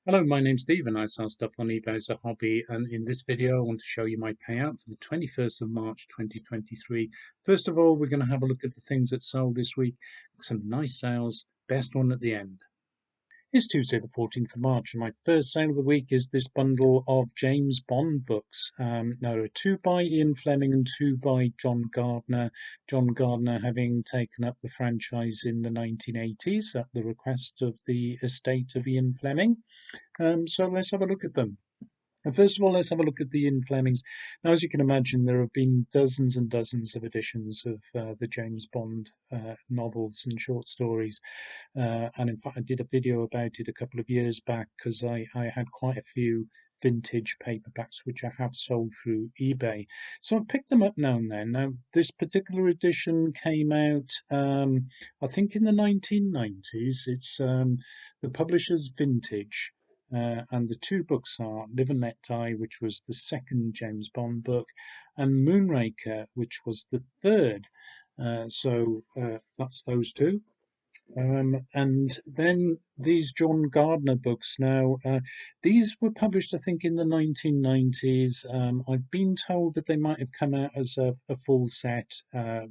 Hello, my name's Steve and I sell stuff on eBay as a hobby, and in this video I want to show you my payout for the 21st of March 2023. First of all, we're going to have a look at the things that sold this week. Some nice sales, best one at the end. It's Tuesday the 14th of March and my first sale of the week is this bundle of James Bond books. Now there are two by Ian Fleming and two by John Gardner. John Gardner having taken up the franchise in the 1980s at the request of the estate of Ian Fleming. So let's have a look at them. And first of all, let's have a look at the Ian Flemings. Now, as you can imagine, there have been dozens and dozens of editions of the James Bond novels and short stories. And in fact, I did a video about it a couple of years back because I had quite a few vintage paperbacks which I have sold through eBay. So I picked them up now and then. Now, this particular edition came out, I think, in the 1990s. It's the publisher's Vintage. And the two books are Live and Let Die, which was the second James Bond book, and Moonraker, which was the third. So that's those two. And then these John Gardner books. Now, these were published, I think, in the 1990s. I've been told that they might have come out as a full set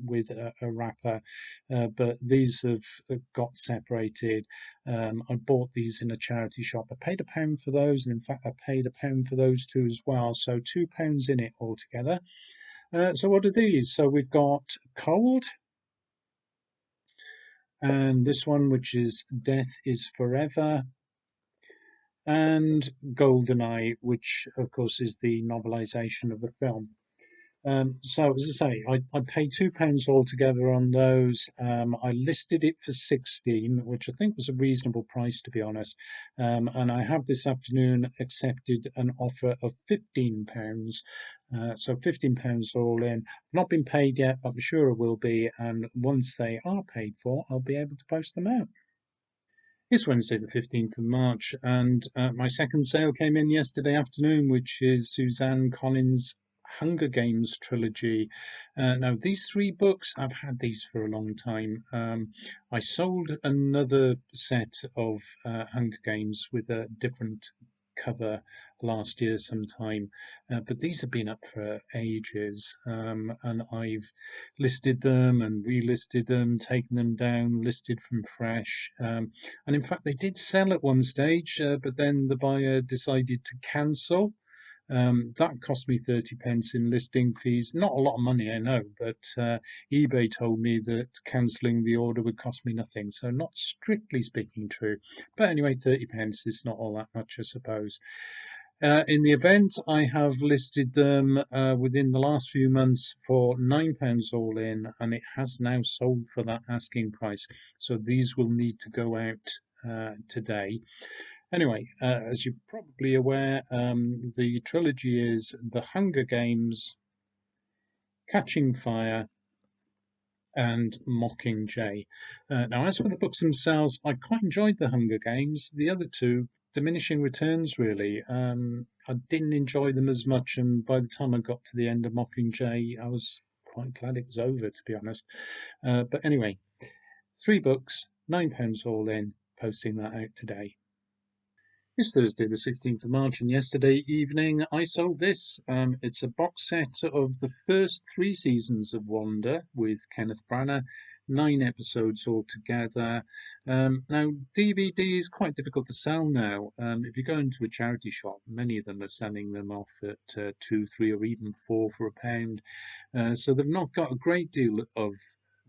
with a wrapper, but these have got separated. I bought these in a charity shop. I paid £1 for those, and in fact, I paid £1 for those two as well. So £2 in it altogether. So what are these? So we've got Cold, and this one, which is Death is Forever, and Goldeneye, which of course is the novelization of the film. So as I say, I paid £2 altogether on those. I listed it for 16, which I think was a reasonable price, to be honest. And I have this afternoon accepted an offer of £15. So £15 all in. Not been paid yet, but I'm sure I will be. And once they are paid for, I'll be able to post them out. It's Wednesday, the 15th of March, and my second sale came in yesterday afternoon, which is Suzanne Collins' Hunger Games trilogy. Now, these three books, I've had these for a long time. I sold another set of Hunger Games with a different cover last year sometime, but these have been up for ages, and I've listed them and relisted them, taken them down, listed from fresh. And in fact, they did sell at one stage, but then the buyer decided to cancel. That cost me 30p in listing fees. Not a lot of money, I know, but eBay told me that cancelling the order would cost me nothing. So not strictly speaking true. But anyway, 30p is not all that much, I suppose. In the event, I have listed them within the last few months for £9 all in, and it has now sold for that asking price. So these will need to go out today. Anyway, as you're probably aware, the trilogy is The Hunger Games, Catching Fire, and Mockingjay. Now, as for the books themselves, I quite enjoyed The Hunger Games. The other two, diminishing returns, really. I didn't enjoy them as much, and by the time I got to the end of Mockingjay, I was quite glad it was over, to be honest. But anyway, three books, £9 all in, posting that out today. It's Thursday, the 16th of March, and yesterday evening I sold this. It's a box set of the first three seasons of Wanda with Kenneth Branagh, 9 episodes altogether. Now, DVD is quite difficult to sell now. If you go into a charity shop, many of them are selling them off at 2, 3, or even 4 for £1. So they've not got a great deal of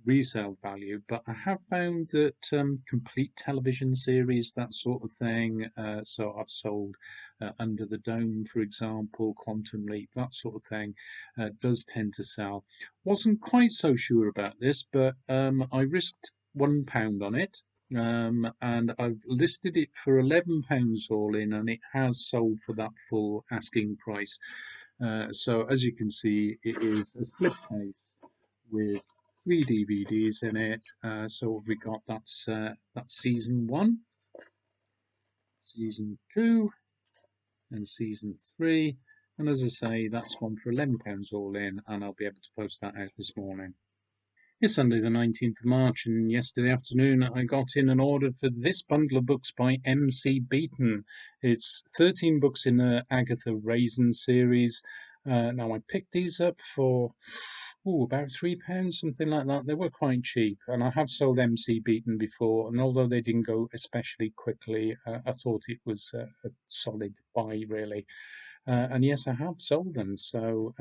resale value, but I have found that complete television series, that sort of thing, so I've sold Under the Dome, for example, Quantum Leap, that sort of thing, does tend to sell. Wasn't quite so sure about this, but I risked £1 on it. And I've listed it for £11 all in, and it has sold for that full asking price. So as you can see, it is a slipcase with 3 DVDs in it. So we got that's season 1, season 2, and season 3. And as I say, that's gone for £11 all in, and I'll be able to post that out this morning. It's Sunday, the 19th of March, and yesterday afternoon I got in an order for this bundle of books by MC Beaton. It's 13 books in the Agatha Raisin series. Now, I picked these up for about £3, something like that. They were quite cheap, and I have sold MC Beaton before, and although they didn't go especially quickly, I thought it was a solid buy, really. And yes, I have sold them. So,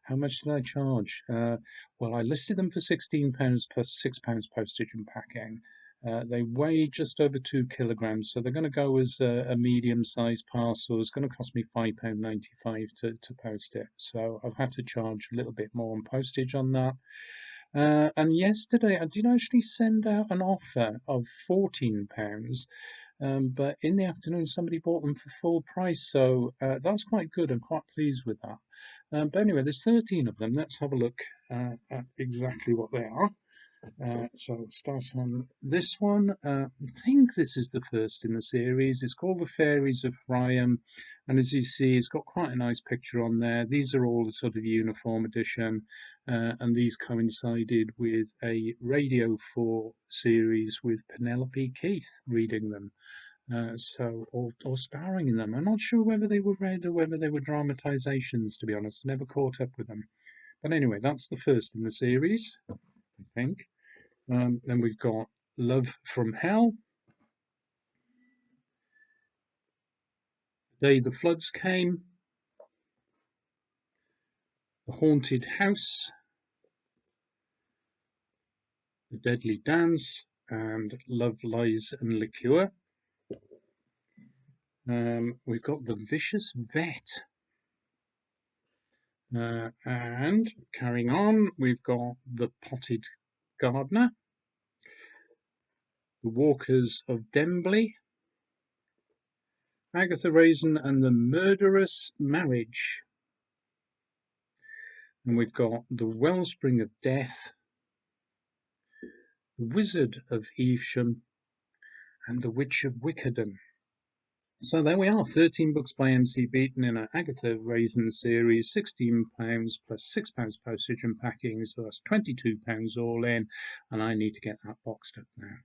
how much did I charge? Well, I listed them for £16 plus £6 postage and packing. They weigh just over 2 kilograms, so they're going to go as a medium-sized parcel. It's going to cost me £5.95 to post it. So I've had to charge a little bit more on postage on that. And yesterday I did actually send out an offer of £14. But in the afternoon, somebody bought them for full price, so that's quite good. I'm quite pleased with that. But anyway, there's 13 of them. Let's have a look at exactly what they are. So start on this one. I think this is the first in the series. It's called The Fairies of Friam, and as you see, it's got quite a nice picture on there. These are all the sort of uniform edition, and these coincided with a Radio 4 series with Penelope Keith reading them. Or starring in them. I'm not sure whether they were read or whether they were dramatizations, to be honest. I never caught up with them. But anyway, that's the first in the series, I think. Then we've got Love from Hell, The Day the Floods Came, The Haunted House, The Deadly Dance, and Love, Lies and Liqueur. We've got The Vicious Vet. And carrying on, we've got The Potted Gardener, The Walkers of Dembley, Agatha Raisin and the Murderous Marriage. And we've got The Wellspring of Death, The Wizard of Evesham, and The Witch of Wickerden. So there we are, 13 books by MC Beaton in an Agatha Raisin series, £16 plus £6 postage and packing, so that's £22 all in, and I need to get that boxed up now.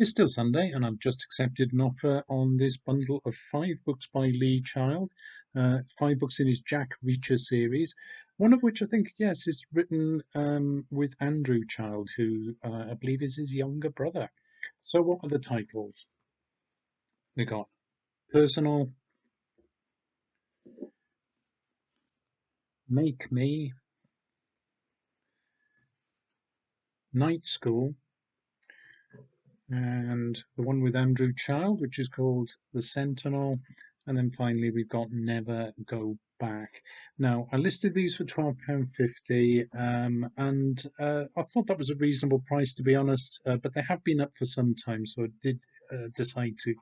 It's still Sunday, and I've just accepted an offer on this bundle of 5 books by Lee Child, 5 books in his Jack Reacher series, one of which I think, yes, is written with Andrew Child, who I believe is his younger brother. So what are the titles? We got Personal, Make Me, Night School, and the one with Andrew Child, which is called The Sentinel, and then finally we've got Never Go Back. Now, I listed these for £12.50, and I thought that was a reasonable price, to be honest, but they have been up for some time, so I did decide to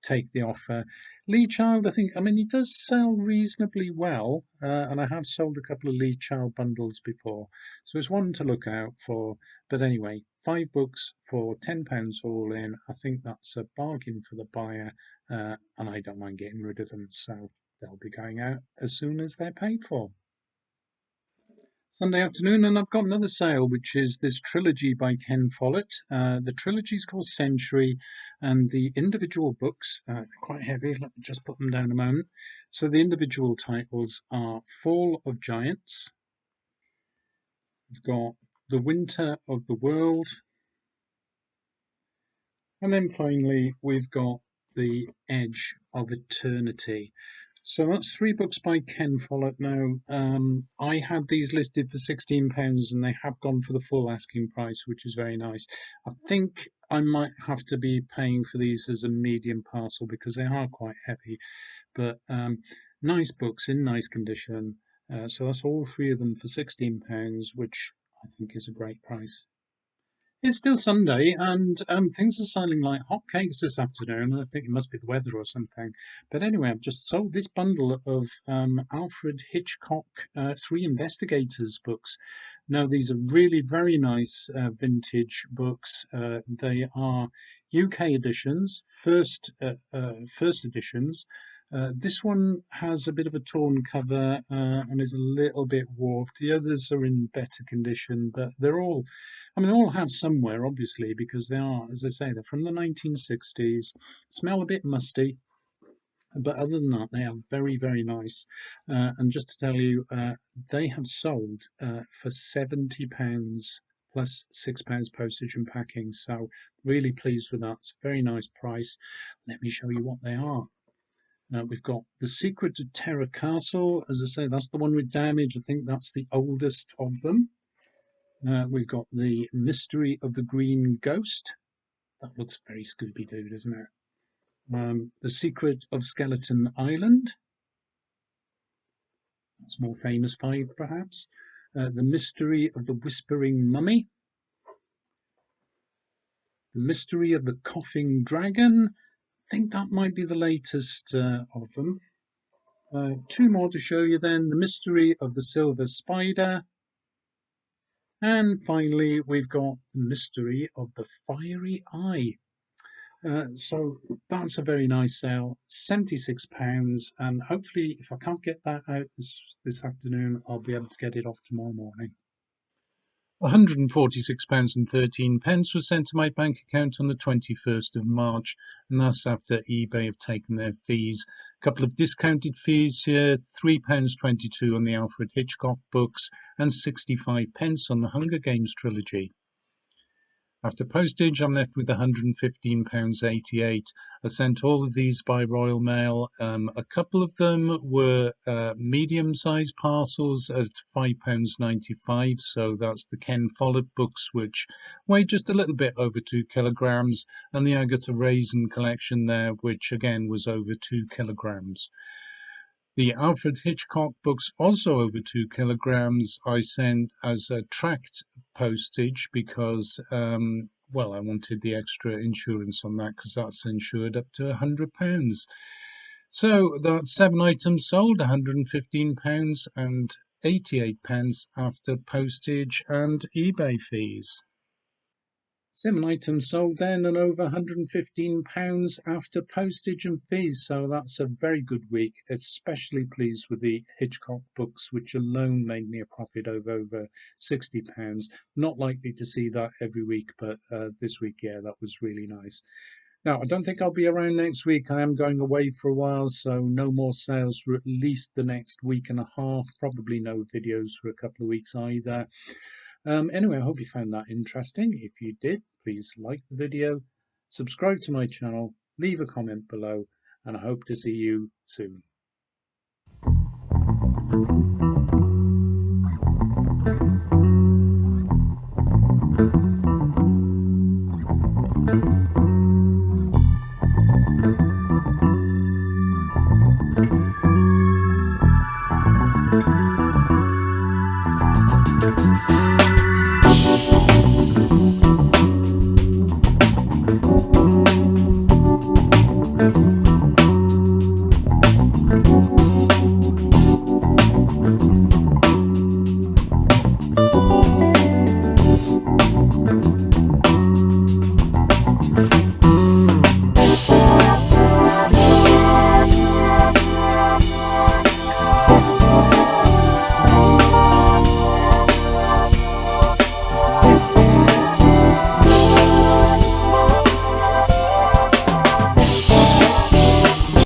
take the offer. Lee Child, I mean, he does sell reasonably well, and I have sold a couple of Lee Child bundles before, so it's one to look out for. But anyway, 5 books for £10 all in. I think that's a bargain for the buyer, and I don't mind getting rid of them, so they'll be going out as soon as they're paid for. Sunday afternoon, and I've got another sale, which is this trilogy by Ken Follett. The trilogy is called Century, and the individual books are quite heavy. Let me just put them down a moment. So the individual titles are Fall of Giants. We've got The Winter of the World. And then finally, we've got The Edge of Eternity. So that's 3 books by Ken Follett now. I had these listed for £16 and they have gone for the full asking price, which is very nice. I think I might have to be paying for these as a medium parcel because they are quite heavy. But nice books in nice condition. So that's all 3 of them for £16, which I think is a great price. It's still Sunday, and things are selling like hotcakes this afternoon. I think it must be the weather or something. But anyway, I've just sold this bundle of Alfred Hitchcock 3 Investigators books. Now, these are really very nice vintage books. They are UK editions, first editions. This one has a bit of a torn cover and is a little bit warped. The others are in better condition, but they're all, I mean, they all have somewhere, obviously, because they are, as I say, they're from the 1960s, smell a bit musty, but other than that, they are very, very nice. And just to tell you, they have sold for £70 plus £6 postage and packing. So really pleased with that. It's a very nice price. Let me show you what they are. We've got The Secret of Terror Castle. As I say, that's the one with damage. I think that's the oldest of them. We've got The Mystery of the Green Ghost. That looks very Scooby-Doo, doesn't it? The Secret of Skeleton Island. That's more famous five, perhaps. The Mystery of the Whispering Mummy. The Mystery of the Coughing Dragon. I think that might be the latest of them. Two more to show you then. The Mystery of the Silver Spider. And finally, we've got The Mystery of the Fiery Eye. So that's a very nice sale, £76, and hopefully if I can't get that out this afternoon, I'll be able to get it off tomorrow morning. £146.13 was sent to my bank account on the 21st of March, and that's after eBay have taken their fees. A couple of discounted fees here, £3.22 on the Alfred Hitchcock books and 65p on the Hunger Games trilogy. After postage, I'm left with £115.88. I sent all of these by Royal Mail. A couple of them were medium-sized parcels at £5.95, so that's the Ken Follett books, which weigh just a little bit over 2 kilograms, and the Agatha Raisin collection there, which again was over 2 kilograms. The Alfred Hitchcock books, also over 2 kilograms, I sent as a tracked postage because, well, I wanted the extra insurance on that because that's insured up to £100. So that's 7 items sold, £115 and 88p after postage and eBay fees. 7 items sold then and over £115 after postage and fees, so that's a very good week. Especially pleased with the Hitchcock books, which alone made me a profit of over £60. Not likely to see that every week, but this week, yeah, that was really nice. Now, I don't think I'll be around next week. I am going away for a while, so no more sales for at least the next week and a half. Probably no videos for a couple of weeks either. Anyway, I hope you found that interesting. If you did, please like the video, subscribe to my channel, leave a comment below, and I hope to see you soon.